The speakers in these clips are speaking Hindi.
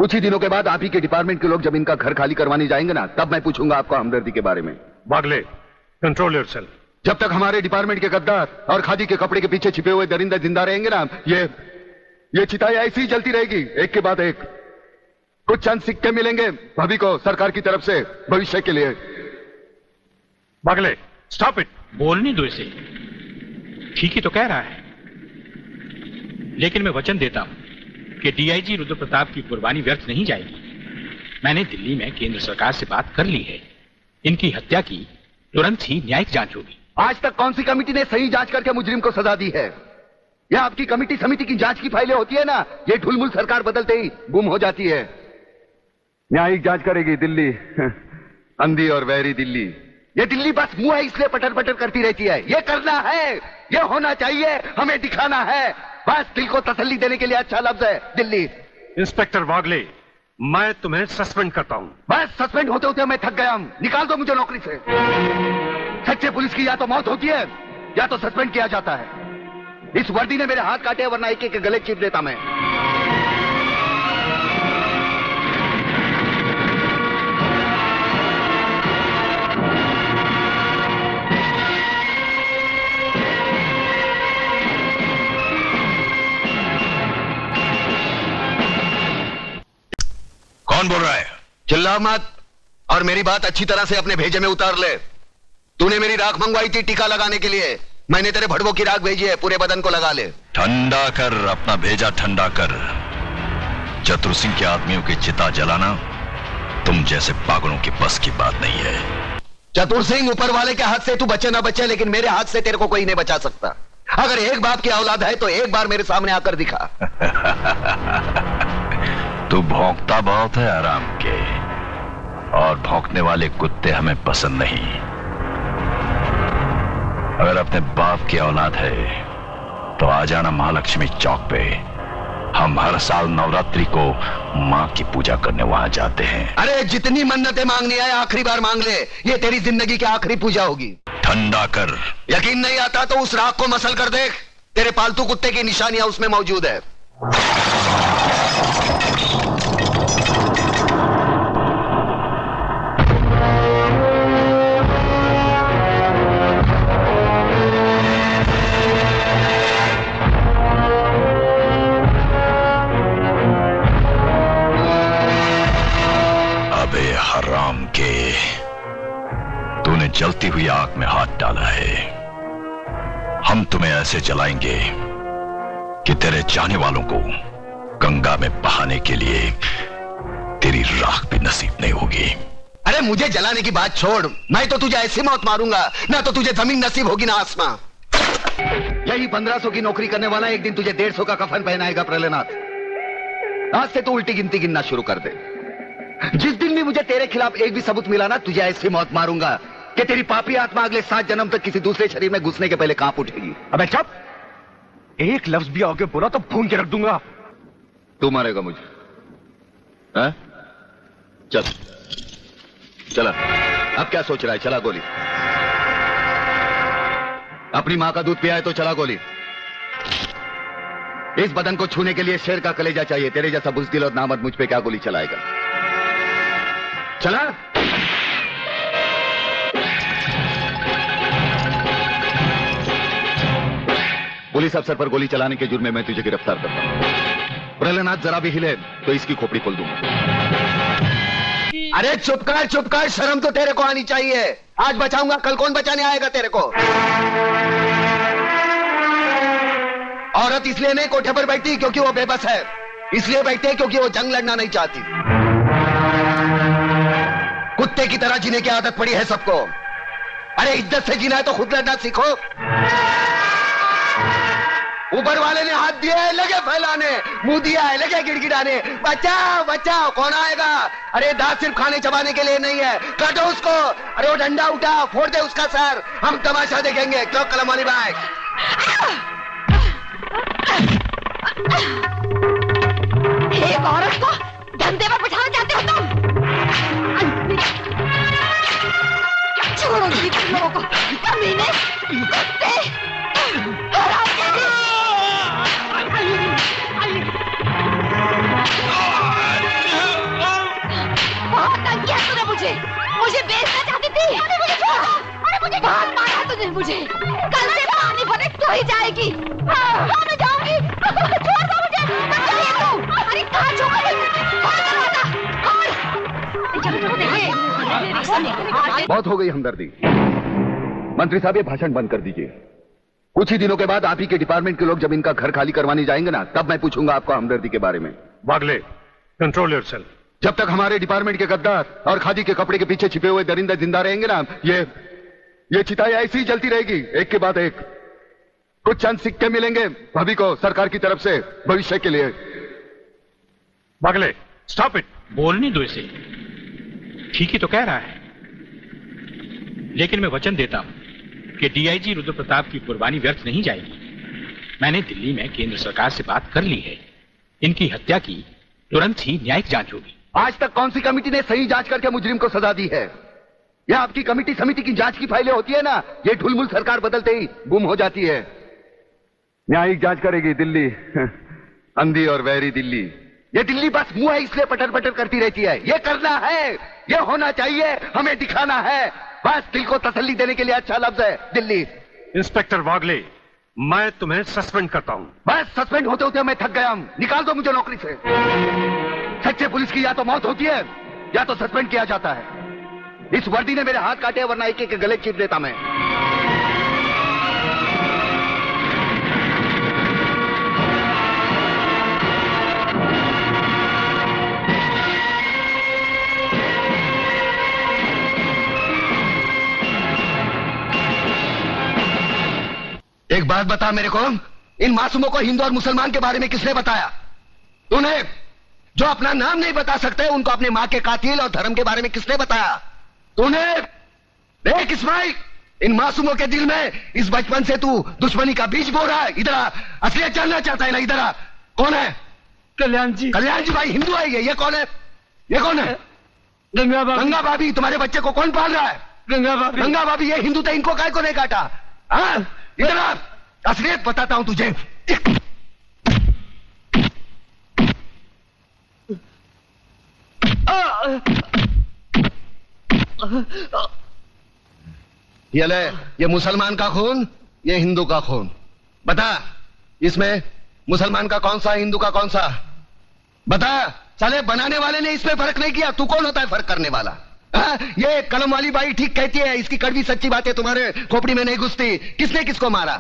कुछ ही दिनों के बाद आप ही के डिपार्टमेंट के लोग जब इनका घर खाली करवाने जाएंगे ना, तब मैं पूछूंगा आपको हमदर्दी के बारे में। Bagle, control yourself. जब तक हमारे डिपार्टमेंट के गद्दार और खादी के कपड़े के पीछे छिपे हुए दरिंदे जिंदा रहेंगे ना, ये चिताएं ऐसी ही जलती रहेगी, एक के बाद एक। कुछ चंद सिक्के मिलेंगे भाभी को सरकार की तरफ से भविष्य के लिए। Bagle, stop it. बोलने दो इसे। ठीक ही तो कह रहा है, लेकिन मैं वचन देता हूं कि डीआईजी रुद्र प्रताप की कुर्बानी व्यर्थ नहीं जाएगी। मैंने दिल्ली में केंद्र सरकार से बात कर ली है। इनकी हत्या की तुरंत ही न्यायिक जांच होगी। आज तक कौन सी कमेटी ने सही जांच करके मुजरिम को सजा दी है? या आपकी कमेटी समिति की जांच की फाइलें होती है ना, ये ढुलमुल सरकार बदलते ही गुम हो जाती है। न्यायिक जांच करेगी दिल्ली, अंधी और वैरी दिल्ली। ये दिल्ली बस मुंह है इसलिए पटर पटर करती रहती है। ये करना है, ये होना चाहिए, हमें दिखाना है, बस दिल को तसल्ली देने के लिए अच्छा लफ्ज है दिल्ली। इंस्पेक्टर वागले, मैं तुम्हें सस्पेंड करता हूं। बस सस्पेंड होते होते मैं थक गया हूं, निकाल दो मुझे नौकरी से। सच्चे पुलिस की या तो मौत होती है या तो सस्पेंड किया जाता है। इस वर्दी ने मेरे हाथ काटे, वरना एक एक गले चीर देता मैं। कौन बोल रहा है? चिल्ला मत और मेरी बात अच्छी तरह से अपने भेजे में उतार ले। तूने मेरी राख मंगवाई थी टीका लगाने के लिए, मैंने तेरे भड़वों की राख भेजी है, पूरे बदन को लगा ले। ठंडा कर अपना भेजा, ठंडा कर। चतुर सिंह के आदमियों की चिता जलाना तुम जैसे पागलों की बस की बात नहीं है। चतुर सिंह, ऊपर वाले के हाथ से तू बचे ना बचे, लेकिन मेरे हाथ से तेरे को कोई नहीं बचा सकता। अगर एक बाप की औलाद है तो एक बार मेरे सामने आकर दिखा। तू भौंकता बहुत है आराम के, और भौंकने वाले कुत्ते हमें पसंद नहीं। अगर अपने बाप की औलाद है तो आ जाना महालक्ष्मी चौक पे। हम हर साल नवरात्रि को मां की पूजा करने वहां जाते हैं। अरे जितनी मन्नतें मांगनी है आखिरी बार मांग ले, ये तेरी जिंदगी की आखिरी पूजा होगी। ठंडा कर। यकीन नहीं आता तो उस राख को मसल कर देख, तेरे पालतू कुत्ते की निशानियां उसमें मौजूद है। हराम के, तूने जलती हुई आग में हाथ डाला है। हम तुम्हें ऐसे जलाएंगे कि तेरे चाहने वालों को गंगा में बहाने के लिए तेरी राख भी नसीब नहीं होगी। अरे मुझे जलाने की बात छोड़, मैं तो तुझे ऐसी मौत मारूंगा ना तो तुझे जमीन नसीब होगी ना आसमां। यही 1500 की नौकरी करने वाला एक दिन तुझे 150 का कफन पहनाएगा प्रलयनाथ। आज से तू उल्टी गिनती गिनना शुरू कर दे। जिस दिन भी मुझे तेरे खिलाफ एक भी सबूत मिला ना, तुझे ऐसी मौत मारूंगा कि तेरी पापी आत्मा अगले 7 जन्म तक किसी दूसरे शरीर में घुसने के पहले कांप उठेगी। अबे चुप! एक लफ्ज भी आगे बोला तो भून के रख दूंगा। तू मारेगा मुझे? है? चल चला, अब क्या सोच रहा है? चला गोली। अपनी मां का दूध पिया है तो चला गोली। इस बदन को छूने के लिए शेर का कलेजा चाहिए, तेरे जैसा बुज़दिल और नामर्द मुझ पे क्या गोली चलाएगा? चला। पुलिस अफसर पर गोली चलाने के जुर्म में मैं तुझे गिरफ्तार करता हूं। प्रलयनाथ जरा भी हिले तो इसकी खोपड़ी खोल दूंगा। अरे चुप कर, शर्म तो तेरे को आनी चाहिए। आज बचाऊंगा, कल कौन बचाने आएगा तेरे को? औरत इसलिए नहीं कोठे पर बैठती क्योंकि वो बेबस है, इसलिए बैठती है क्योंकि वो जंग लड़ना नहीं चाहती। कुत्ते की तरह जीने की आदत पड़ी है सबको। अरे इज्जत से जीना है तो खुद लड़ना सीखो। ऊपर वाले ने हाथ दिया है लगे फैलाने, मुंह दिया है लगे गिड़गिड़ाने। बचाओ बचाओ, कौन आएगा? अरे दांत सिर्फ खाने चबाने के लिए नहीं है, काटो उसको। अरे वो डंडा उठा, फोड़ दे उसका सर, हम तमाशा देखेंगे। क्यों कलमोली भाई? एक औरत को धंधे पर बिठाना चाहते हो तुम? छोड़ो जी तुम लोगों को, कमीने, कुत्ते, हरामजादे। दे मुझे, कल से पानी भरे तो ही जाएगी। हाँ, मैं जाऊंगी। छोड़ दो मुझे, मत जाइए तू। अरे कहाँ छोड़ दरवाजा। बहुत हो गई हमदर्दी। मंत्री साहब ये भाषण बंद कर दीजिए। कुछ ही दिनों के बाद आप ही के डिपार्टमेंट के लोग जब इनका घर खाली करवाने जाएंगे ना, तब मैं पूछूंगा आपको हमदर्दी के बारे में। Bagle, control yourself. जब तक हमारे डिपार्टमेंट के गद्दार और खादी के कपड़े के पीछे छिपे हुए दरिंदे जिंदा रहेंगे ना, ये चिताएं ऐसी ही जलती रहेगी, एक के बाद एक। कुछ चंद सिक्के मिलेंगे भाभी को सरकार की तरफ से भविष्य के लिए। Bagle, stop it. बोलने दो इसे, ठीक ही तो कह रहा है। लेकिन मैं वचन देता हूं कि डीआईजी रुद्र प्रताप की कुर्बानी व्यर्थ नहीं जाएगी। मैंने दिल्ली में केंद्र सरकार से बात कर ली है। इनकी हत्या की तुरंत ही न्यायिक जांच होगी। आज तक कौन सी कमेटी ने सही जांच करके मुजरिम को सजा दी है? यह आपकी कमेटी समिति की जांच की फाइलें होती है ना, ये ढुलमुल सरकार बदलते ही गुम हो जाती है। न्यायिक जांच करेगी दिल्ली, अंधी और वैरी दिल्ली। ये दिल्ली बस मुंह है इसलिए पटर पटर करती रहती है। ये करना है, ये होना चाहिए, हमें दिखाना है। बस दिल को तसल्ली देने के लिए अच्छा लफ्ज है दिल्ली। इंस्पेक्टर बागले, मैं तुम्हें सस्पेंड करता हूं। बस सस्पेंड होते होते मैं थक गया हूं। निकाल दो मुझे नौकरी से। सच्चे पुलिस की या तो मौत होती है या तो सस्पेंड किया जाता है। इस वर्दी ने मेरे हाथ काटे, वरना एक के गले चीर देता मैं। एक बात बता मेरे को, इन मासूमों को हिंदू और मुसलमान के बारे में किसने बताया? तूने? जो अपना नाम नहीं बता सकते उनको अपने मां के कातिल और धर्म के बारे में किसने बताया? तूने? देख इस्माइल, इन मासूमों के दिल में इस बचपन से तू दुश्मनी का बीज बो रहा है। इधर आ, असलियत जानना चाहता है ना? इधर आ। कौन है? कल्याण जी। कल्याण जी भाई हिंदू है ये कौन है? ये कौन है? गंगा भाभी। गंगा भाभी, तुम्हारे बच्चे को कौन पाल रहा है? गंगा भाभी। गंगा भाभी, ये हिंदू थे, इनको काय को नहीं काटा? हाँ, इधर आ, असलियत बताता हूं तुझे। ये ले, ये मुसलमान का खून, ये हिंदू का खून। बता, इसमें मुसलमान का कौन सा, हिंदू का कौन सा? बता। साले बनाने वाले ने इसमें फर्क नहीं किया, तू कौन होता है फर्क करने वाला? ये कलम वाली बाई ठीक कहती है, इसकी कड़वी सच्ची बातें तुम्हारे खोपड़ी में नहीं घुसती। किसने किसको मारा?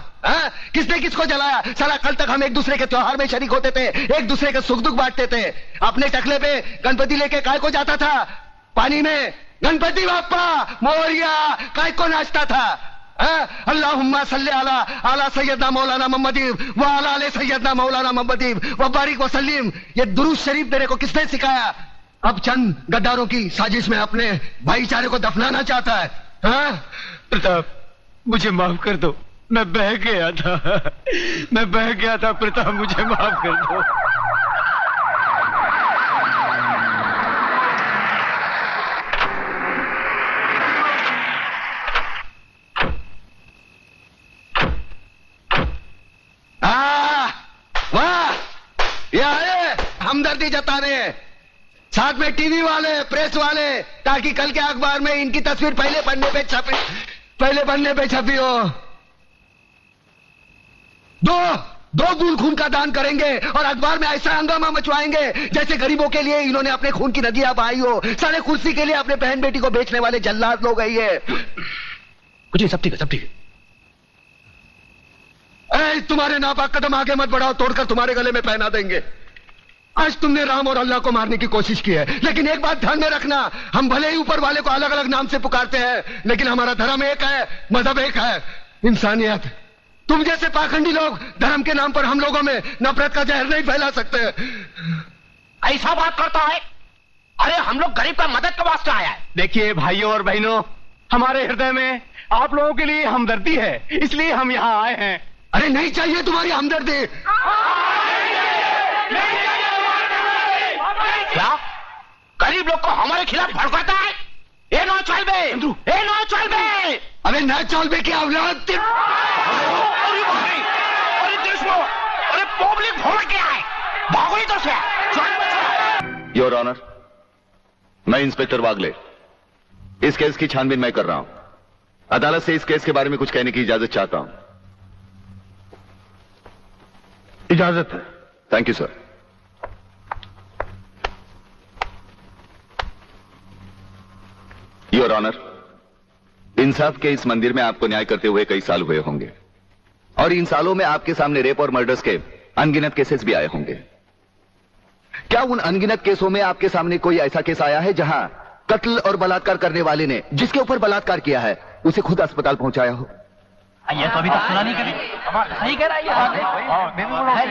किसने किसको जलाया? साला कल तक हम एक दूसरे के त्योहार में शरीक होते थे, एक दूसरे के सुख दुख बांटते थे। अपने टकले पे गणपति लेके काय को जाता था? पानी में गणपति बाप्पा मोरिया काय को नाचता था? अल्लाहुम्मा सल्ली अला आला सैयदना मौलाना मोहम्मदी व अला आले सैयदना मौलाना मोहम्मदी व बारिक व सल्लिम। ये दुरूद शरीफ तेरे को किसने सिखाया? अब चंद गद्दारों की साजिश में अपने भाईचारे को दफनाना चाहता है। प्रताप, मुझे माफ कर दो, मैं बह गया था, मैं बह गया था प्रताप, मुझे माफ कर दो। वाह, ये आए हमदर्दी जताने, साथ में टीवी वाले, प्रेस वाले, ताकि कल के अखबार में इनकी तस्वीर पहले पन्ने पे छपी हो। दो बूंद खून का दान करेंगे और अखबार में ऐसा हंगामा मचवाएंगे जैसे गरीबों के लिए इन्होंने अपने खून की नदियां बहाई हो। सारे कुर्सी के लिए अपने बहन बेटी को बेचने वाले जल्लाद लोग है ये। कुछ नहीं, सब ठीक है, सब ठीक है। तुम्हारे नापाक कदम आगे मत बढ़ाओ, तोड़कर तुम्हारे गले में पहना देंगे। आज तुमने राम और अल्लाह को मारने की कोशिश की है, लेकिन एक बात ध्यान में रखना, हम भले ही ऊपर वाले को अलग अलग नाम से पुकारते हैं, लेकिन हमारा धर्म एक है, मजहब एक है, इंसानियत। तुम जैसे पाखंडी लोग धर्म के नाम पर हम लोगों में नफरत का जहर नहीं फैला सकते। ऐसा बात करता है? अरे हम लोग गरीब का मदद के वास्ते आया है। देखिए भाइयों और बहनों, हमारे हृदय में आप लोगों के लिए हमदर्दी है, इसलिए हम यहाँ आए हैं। अरे नहीं चाहिए तुम्हारी हमदर्दी। क्या गरीब लोग को हमारे खिलाफ भड़काता है? ये नो चल बे, ये नो चल बे। अरे न चल बे की औलाद। अरे दुश्मन, अरे पब्लिक भोग गया है, भागो ही तो से। योर ऑनर, मैं इंस्पेक्टर वागले, इस केस की छानबीन मैं कर रहा हूं। अदालत से इस केस के बारे में कुछ कहने की इजाजत चाहता हूं। इजाजत है। Thank you sir. Your honour, इंसाफ के इस मंदिर में आपको न्याय करते हुए कई साल हुए होंगे और इन सालों में आपके सामने रेप और मर्डर्स के अनगिनत केसेस भी आए होंगे। क्या उन अनगिनत केसों में आपके सामने कोई ऐसा केस आया है जहां कत्ल और बलात्कार करने वाले ने जिसके ऊपर बलात्कार किया है उसे खुद अस्पताल पहुंचाया हो? ये तो अभी तक सुना नहीं कभी। सही कह रहा है ये बात है,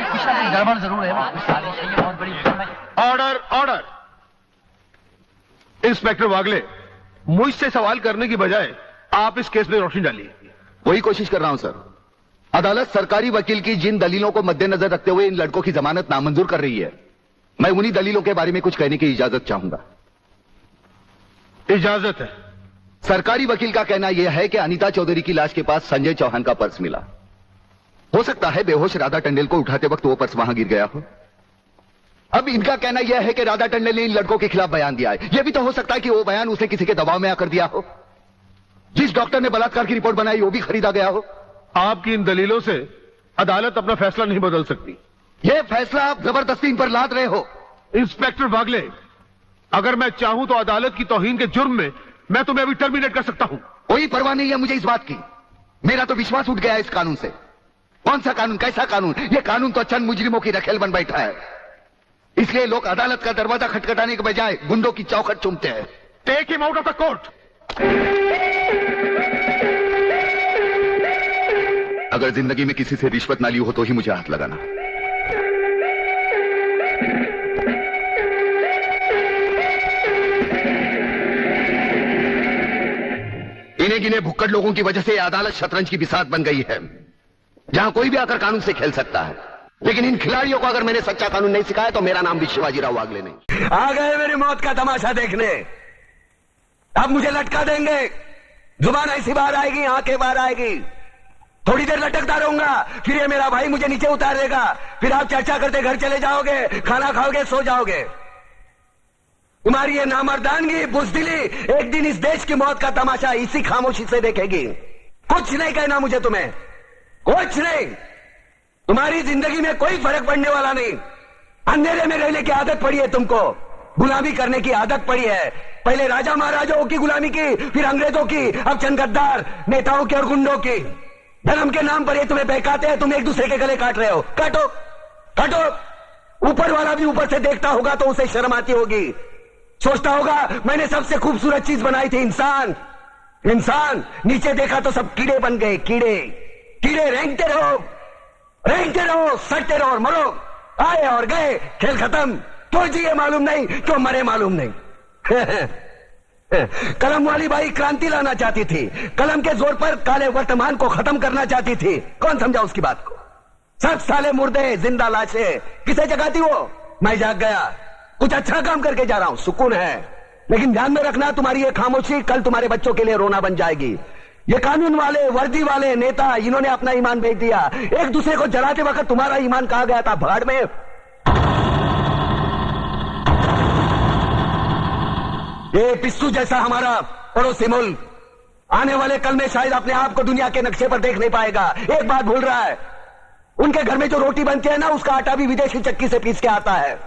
कुछ ना कुछ गड़बड़ जरूर है। बहुत बड़ी ऑर्डर, ऑर्डर। इंस्पेक्टर वागले, मुझसे सवाल करने की बजाय आप इस केस में रोशनी डालिए। वही कोशिश कर रहा हूं सर। अदालत सरकारी वकील की जिन दलीलों को मद्देनजर रखते हुए इन लड़कों की जमानत नामंजूर कर रही है, मैं उन्हीं दलीलों के बारे में कुछ कहने की इजाजत चाहूंगा। इजाजत है। सरकारी वकील का कहना यह है कि अनीता चौधरी की लाश के पास संजय चौहान का पर्स मिला। हो सकता है बेहोश राधा टंडेल को उठाते वक्त वो पर्स वहां गिर गया हो। अब इनका कहना यह है कि राधा टंडेल ने इन लड़कों के खिलाफ बयान दिया है। यह भी तो हो सकता है कि वो बयान उसे किसी के दबाव में आकर दिया हो। जिस डॉक्टर ने बलात्कार की रिपोर्ट बनाई वो भी खरीदा गया हो। आपकी इन दलीलों से अदालत अपना फैसला नहीं बदल सकती। यह फैसला आप जबरदस्ती इन पर लाद रहे हो। इंस्पेक्टर वागले, अगर मैं चाहूं तो अदालत की तौहीन के जुर्म में मैं तुम्हें अभी टर्मिनेट कर सकता हूं। कोई परवाह नहीं है मुझे इस बात की। मेरा तो विश्वास उठ गया है इस कानून से। कौन सा कानून, कैसा कानून? यह कानून तो चंद मुजरिमों की रखेल बन बैठा है। इसलिए लोग अदालत का दरवाजा खटखटाने के बजाय गुंडों की चौखट चूमते हैं। Take him out of the court. अगर जिंदगी में किसी से रिश्वत ना ली हो तो ही मुझे हाथ लगाना। इन्हें गिने भुक्कड़ लोगों की वजह से अदालत शतरंज की बिसात बन गई है, जहां कोई भी आकर कानून से खेल सकता है। लेकिन इन खिलाड़ियों को अगर मैंने सच्चा कानून नहीं सिखाया तो मेरा नाम भी शिवाजीराव वागले नहीं। आ गए मेरी मौत का तमाशा देखने। अब मुझे लटका देंगे। जुबान ऐसी बाहर आएगी, आंखें बाहर आएगी। थोड़ी देर लटकता रहूंगा, फिर ये मेरा भाई मुझे नीचे उतार देगा। फिर आप चर्चा करते घर चले जाओगे, खाना खाओगे, सो जाओगे। तुम्हारी ये नामर्दानगी, बुज़दिली एक दिन इस देश की मौत का तमाशा इसी खामोशी से देखेगी। कुछ नहीं कहना मुझे तुम्हें, कुछ नहीं। तुम्हारी जिंदगी में कोई फर्क पड़ने वाला नहीं। अंधेरे में रहने की आदत पड़ी है तुमको, गुलामी करने की आदत पड़ी है। पहले राजा महाराजाओं की गुलामी की, फिर अंग्रेजों की, अब चंद गद्दार नेताओं की और गुंडों की। धर्म के नाम पर ये तुम्हें बहकाते हैं, तुम एक दूसरे के गले काट रहे हो। काटो, काटो। ऊपर वाला भी ऊपर से देखता होगा तो उसे शर्म आती होगी। सोचता होगा मैंने सबसे खूबसूरत चीज बनाई थी, इंसान। इंसान नीचे देखा तो सब कीड़े बन गए। कीड़े, कीड़े रेंगते रहो, रेंगते रहो, सटते रहो और मरो। आए और गए, खेल खत्म। क्यों जिए मालूम नहीं, क्यों मरे मालूम नहीं। कलम वाली बाई क्रांति लाना चाहती थी, कलम के जोर पर काले वर्तमान को खत्म करना चाहती थी। कौन समझा उसकी बात को? सब साले मुर्दे, जिंदा लाशें। किसे जगाती वो? मैं जाग गया, कुछ अच्छा काम करके जा रहा हूं, सुकून है। लेकिन ध्यान में रखना, तुम्हारी ये खामोशी कल तुम्हारे बच्चों के लिए रोना बन जाएगी। ये कानून वाले, वर्दी वाले नेता, इन्होंने अपना ईमान बेच दिया। एक दूसरे को जलाते वक्त तुम्हारा ईमान कहा गया था? भाड़ में। ये पिस्सू जैसा हमारा पड़ोसी मुल्क आने वाले कल में शायद अपने आप को दुनिया के नक्शे पर देख नहीं पाएगा। एक बात भूल रहा है, उनके घर में जो रोटी बनती है ना, उसका आटा भी विदेशी चक्की से पीस के आता है।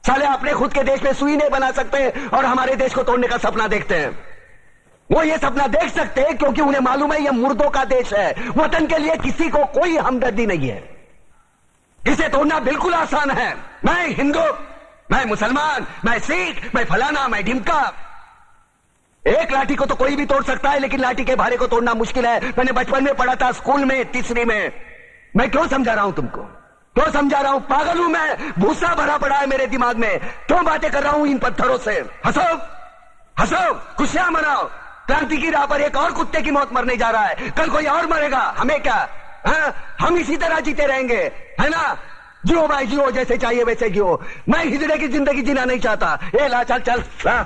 साले अपने खुद के देश में सुई नहीं बना सकते और हमारे देश को तोड़ने का सपना देखते हैं। वो ये सपना देख सकते हैं क्योंकि उन्हें मालूम है यह मुर्दों का देश है। वतन के लिए किसी को कोई हमदर्दी नहीं है। इसे तोड़ना बिल्कुल आसान है। मैं हिंदू, मैं मुसलमान, मैं सिख, मैं फलाना, मैं ढिमका। एक लाठी को तो कोई भी तोड़ सकता है, लेकिन लाठी के भारे को तोड़ना मुश्किल है। मैंने बचपन में पढ़ा था, स्कूल में, तीसरी में। मैं क्यों समझा रहा हूं तुमको, क्यों समझा रहा हूं? पागल हूं मैं, भूसा भरा पड़ा है मेरे दिमाग में। क्यों बातें कर रहा हूं इन पत्थरों से? हंसो, हंसो, खुशियां मनाओ। क्रांति की राह पर एक और कुत्ते की मौत मरने जा रहा है, कल कोई और मरेगा। हमें क्या? हम इसी तरह जीते रहेंगे, है ना? जियो भाई जियो, जैसे चाहिए वैसे जियो। मैं हिजड़े की जिंदगी जीना नहीं चाहता। ए ला, चल चल ला।